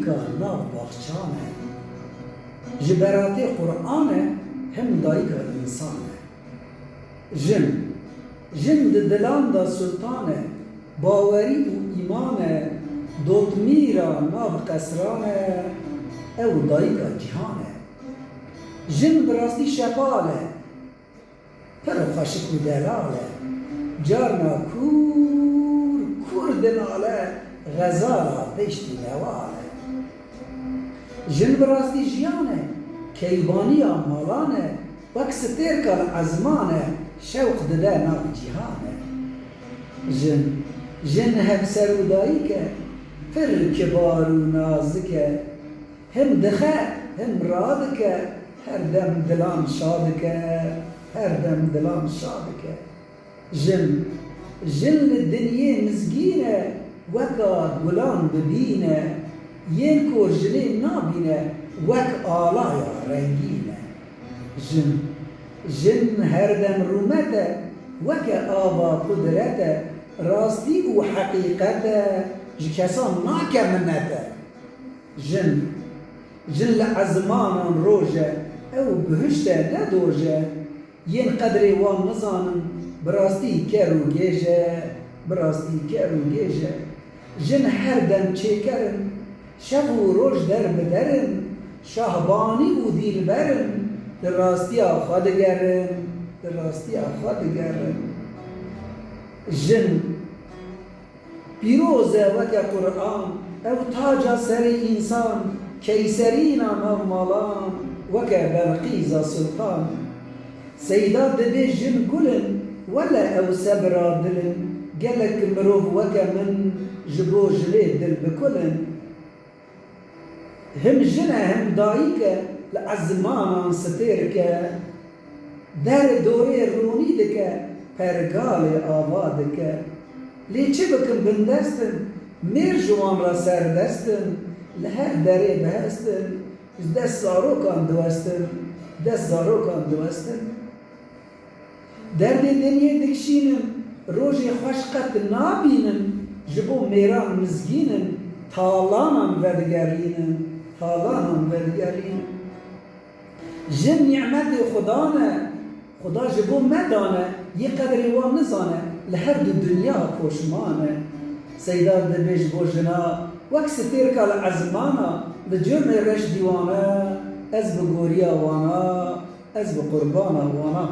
دایکا ناو باخچانه جبرات قرآن هم دایکا انسانه جن دلان دا سلطانه باوری و ایمانه دوتمیرا ناو قصرانه او دایکا جهانه جن براستی شپاله پر خشک و دلاله جارنا کور دناله غزاله دشتی نواله جن براستی جیانه کیبانی مالانه وک ستیر کال عزمانه شوق دده ناو جهانه جن هم سرودایی که پر کبار و نازکه هم دخه هم رادکه هر دم دلان شادکه هر دم دلان شادکه جن الدنیا مزگینه وکا گلان ببینه ین کور جنه نابینه وک آلایا رنگینه جن هر دم رومته وک آبا قدرته راستی و حقیقته جکسان ناکمنته جن لعزمان روژه او بهشته ندوژه ین قدری وان نزانن براستی کرو گیجه جن هر دم چیکرن شب و روش در بدرن شاهبانی و دیل برن در راستی آخوا دگرن جن پیروزه وکه قرآن او تاج سر انسان کیسرین ناو مالان وکه بلقیز سلطان سیدات دبی جن گلن ولا او سبرا دلن گلک مروف وکه من جبو جلی دل بکلن هم جنه هم دایکه لعزمانان ستیرکه در دوره رونی دکه پرگال آبادکه لی چه بکن بندستن میر جوان را سردستن لهر دره بهستن دست زاروکان دوستن درد دنیا دکشینن روژی خوشقت نابینن جبو میران مزگینن تالانان ودگرینن جن نعمت خدا جبو مدانه یه قدری وان نزانه لهر دو دنیا پوشمانه سیدار دبیش بو جنا وک ستیر کال عزمانا لجرم رش دیوانه از بگوریا وانا از بقربانا وانا